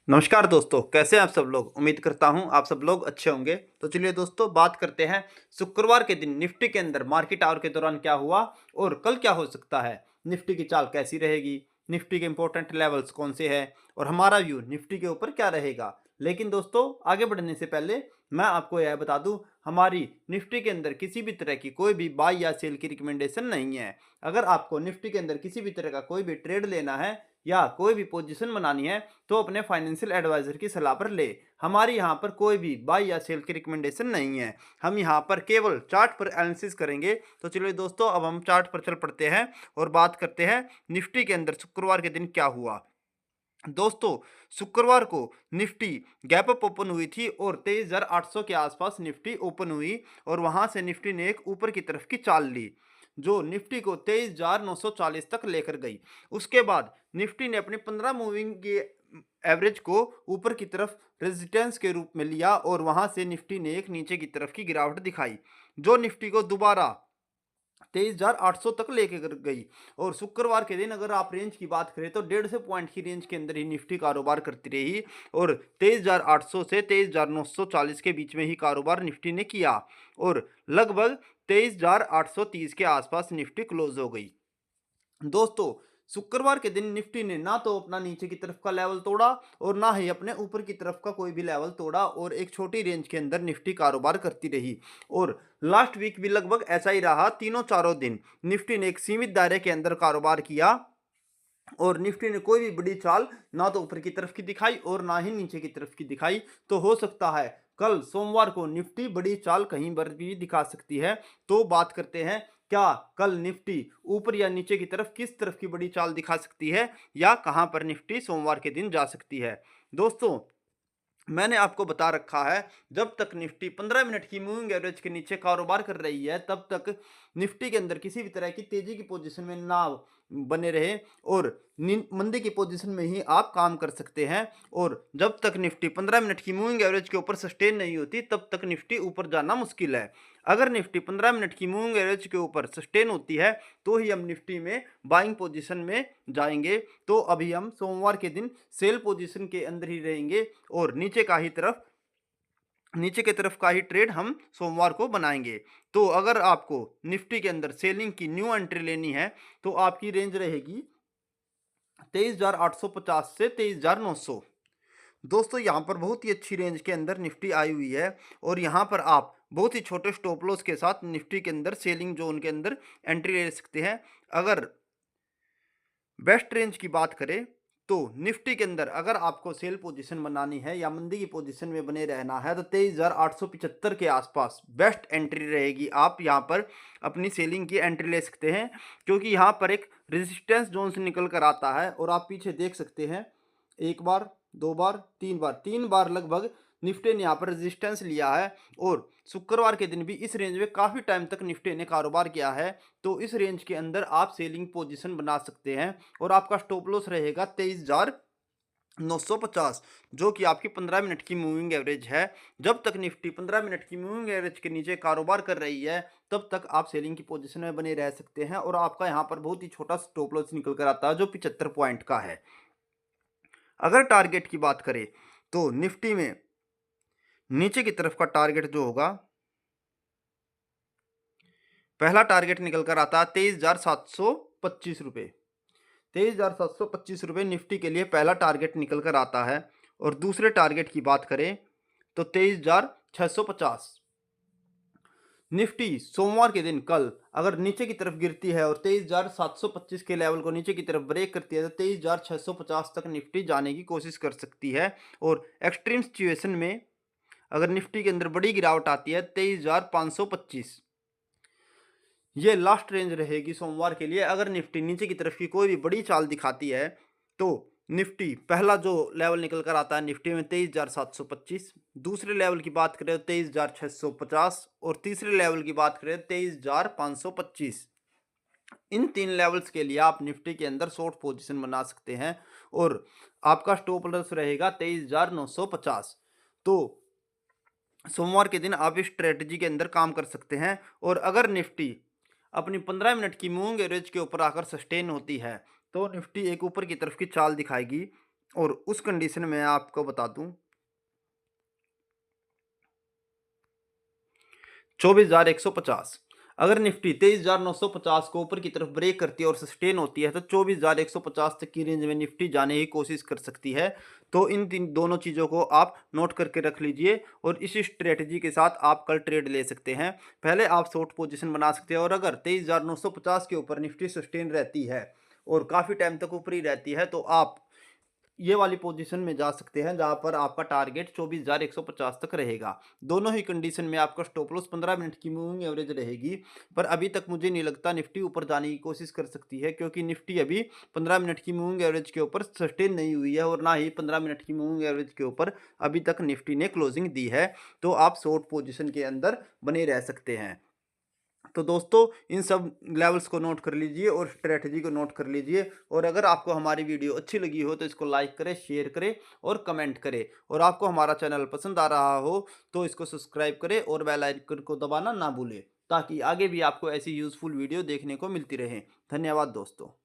नमस्कार दोस्तों, कैसे हैं आप सब लोग। उम्मीद करता हूं आप सब लोग अच्छे होंगे। तो चलिए दोस्तों, बात करते हैं शुक्रवार के दिन निफ्टी के अंदर मार्केट आवर के दौरान क्या हुआ और कल क्या हो सकता है। निफ्टी की चाल कैसी रहेगी, निफ्टी के इंपॉर्टेंट लेवल्स कौन से हैं और हमारा व्यू निफ्टी के ऊपर क्या रहेगा। लेकिन दोस्तों, आगे बढ़ने से पहले मैं आपको यह बता दूं, हमारी निफ्टी के अंदर किसी भी तरह की कोई भी बाय या सेल की रिकमेंडेशन नहीं है। अगर आपको निफ्टी के अंदर किसी भी तरह का कोई भी ट्रेड लेना है या कोई भी पोजीशन बनानी है तो अपने फाइनेंशियल एडवाइजर की सलाह पर ले। हमारी यहाँ पर कोई भी बाय या सेल की रिकमेंडेशन नहीं है। हम यहाँ पर केवल चार्ट पर एनालिसिस करेंगे। तो चलिए दोस्तों, अब हम चार्ट पर चल पड़ते हैं और बात करते हैं निफ्टी के अंदर शुक्रवार के दिन क्या हुआ। दोस्तों, शुक्रवार को निफ्टी गैप अप ओपन हुई थी और 23,800 के आसपास निफ्टी ओपन हुई और वहां से निफ्टी ने एक ऊपर की तरफ की चाल ली जो निफ्टी को 23,940 तक लेकर गई। उसके बाद निफ्टी ने अपनी 15 मूविंग की एवरेज को ऊपर की तरफ रेजिस्टेंस के रूप में लिया और वहां से निफ्टी ने एक नीचे की तरफ की गिरावट दिखाई जो निफ्टी को दोबारा 23,800 तक लेके गई। और शुक्रवार के दिन अगर आप रेंज की बात करें तो 150 पॉइंट की रेंज के अंदर ही निफ्टी कारोबार करती रही और 23,800 से 23,940 के बीच में ही कारोबार निफ्टी ने किया और लगभग 23,830 के आसपास निफ्टी क्लोज हो गई। दोस्तों, शुक्रवार के दिन निफ्टी ने ना तो अपना नीचे की तरफ का लेवल तोड़ा और ना ही अपने ऊपर की तरफ का कोई भी लेवल तोड़ा और एक छोटी रेंज के अंदर निफ्टी कारोबार करती रही। और लास्ट वीक भी लगभग ऐसा ही रहा। तीनों चारों दिन निफ्टी ने एक सीमित दायरे के अंदर कारोबार किया और निफ्टी ने कोई भी बड़ी चाल ना तो ऊपर की तरफ की दिखाई और ना ही नीचे की तरफ की दिखाई। तो हो सकता है कल सोमवार को निफ्टी बड़ी चाल कहीं पर भी दिखा सकती है। तो बात करते हैं, क्या कल निफ्टी ऊपर या नीचे की तरफ किस तरफ की बड़ी चाल दिखा सकती है या कहां पर निफ्टी सोमवार के दिन जा सकती है। दोस्तों, मैंने आपको बता रखा है, जब तक निफ्टी 15 मिनट की मूविंग एवरेज के नीचे कारोबार कर रही है तब तक निफ्टी के अंदर किसी भी तरह की तेजी की पोजीशन में ना बने रहे और मंदी की पोजीशन में ही आप काम कर सकते हैं। और जब तक निफ्टी 15 मिनट की मूविंग एवरेज के ऊपर सस्टेन नहीं होती तब तक निफ्टी ऊपर जाना मुश्किल है। अगर निफ्टी 15 मिनट की मूविंग एवरेज के ऊपर सस्टेन होती है तो ही हम निफ्टी में बाइंग पोजीशन में जाएंगे। तो अभी हम सोमवार के दिन सेल पोजीशन के अंदर ही रहेंगे और नीचे की तरफ का ही ट्रेड हम सोमवार को बनाएंगे। तो अगर आपको निफ्टी के अंदर सेलिंग की न्यू एंट्री लेनी है तो आपकी रेंज रहेगी 23,850 से 23,900। दोस्तों, यहाँ पर बहुत ही अच्छी रेंज के अंदर निफ्टी आई हुई है और यहाँ पर आप बहुत ही छोटे स्टॉप लॉस के साथ निफ्टी के अंदर सेलिंग जोन के अंदर एंट्री ले सकते हैं। अगर बेस्ट रेंज की बात करें तो निफ्टी के अंदर अगर आपको सेल पोजीशन बनानी है या मंदी की पोजीशन में बने रहना है तो 23,875 के आसपास बेस्ट एंट्री रहेगी। आप यहाँ पर अपनी सेलिंग की एंट्री ले सकते हैं क्योंकि यहाँ पर एक रेजिस्टेंस जोन से निकल कर आता है और आप पीछे देख सकते हैं, एक बार, दो बार, तीन बार लगभग निफ्टी ने यहाँ पर रेजिस्टेंस लिया है। और शुक्रवार के दिन भी इस रेंज में काफ़ी टाइम तक निफ्टी ने कारोबार किया है। तो इस रेंज के अंदर आप सेलिंग पोजीशन बना सकते हैं और आपका स्टॉप लॉस रहेगा 23,950 जो कि आपकी 15 मिनट की मूविंग एवरेज है। जब तक निफ्टी 15 मिनट की मूविंग एवरेज के नीचे कारोबार कर रही है तब तक आप सेलिंग की पोजीशन में बने रह सकते हैं और आपका यहाँ पर बहुत ही छोटा स्टॉप लॉस निकल कर आता है जो 75 पॉइंट का है। अगर टारगेट की बात करें तो निफ्टी में नीचे की तरफ का टारगेट जो होगा, पहला टारगेट निकल कर आता है 23,725 रुपये। 23,725 रुपये निफ्टी के लिए पहला टारगेट निकल कर आता है। और दूसरे टारगेट की बात करें तो 23,650। निफ्टी सोमवार के दिन कल अगर नीचे की तरफ गिरती है और 23,725 के लेवल को नीचे की तरफ ब्रेक करती है तो 23,650 तक निफ्टी जाने की कोशिश कर सकती है। और एक्सट्रीम सिचुएशन में अगर निफ्टी के अंदर बड़ी गिरावट आती है 23,525, ये लास्ट रेंज रहेगी सोमवार के लिए। अगर निफ्टी नीचे की तरफ की कोई भी बड़ी चाल दिखाती है तो निफ्टी पहला जो लेवल निकल कर आता है निफ्टी में 23,725, दूसरे लेवल की बात करें तो 23,650 और तीसरे लेवल की बात करें 23,525। इन तीन लेवल्स के लिए आप निफ्टी के अंदर शॉर्ट पोजीशन बना सकते हैं और आपका स्टॉप लॉस रहेगा 23,950। तो सोमवार के दिन आप इस स्ट्रेटजी के अंदर काम कर सकते हैं। और अगर निफ्टी अपनी 15 मिनट की मूविंग एवरेज के ऊपर आकर सस्टेन होती है तो निफ्टी एक ऊपर की तरफ की चाल दिखाएगी और उस कंडीशन में आपको बता दूं 24,150। अगर निफ्टी 23,950 को ऊपर की तरफ ब्रेक करती है और सस्टेन होती है तो 24,150 तक की रेंज में निफ्टी जाने की कोशिश कर सकती है। तो इन तीन दोनों चीज़ों को आप नोट करके रख लीजिए और इसी स्ट्रेटजी के साथ आप कल ट्रेड ले सकते हैं। पहले आप शॉर्ट पोजीशन बना सकते हैं और अगर 23,950 के ऊपर निफ्टी सस्टेन रहती है और काफ़ी टाइम तक ऊपर ही रहती है तो आप ये वाली पोजीशन में जा सकते हैं जहां पर आपका टारगेट 24,150 तक रहेगा। दोनों ही कंडीशन में आपका स्टॉप लॉस 15 मिनट की मूविंग एवरेज रहेगी। पर अभी तक मुझे नहीं लगता निफ्टी ऊपर जाने की कोशिश कर सकती है, क्योंकि निफ्टी अभी 15 मिनट की मूविंग एवरेज के ऊपर सस्टेन नहीं हुई है और ना ही 15 मिनट की मूविंग एवरेज के ऊपर अभी तक निफ्टी ने क्लोजिंग दी है। तो आप शॉर्ट पोजिशन के अंदर बने रह सकते हैं। तो दोस्तों इन सब लेवल्स को नोट कर लीजिए और स्ट्रेटजी को नोट कर लीजिए। और अगर आपको हमारी वीडियो अच्छी लगी हो तो इसको लाइक करें, शेयर करें और कमेंट करें। और आपको हमारा चैनल पसंद आ रहा हो तो इसको सब्सक्राइब करें और बेल आइकन को दबाना ना भूलें, ताकि आगे भी आपको ऐसी यूज़फुल वीडियो देखने को मिलती रहे। धन्यवाद दोस्तों।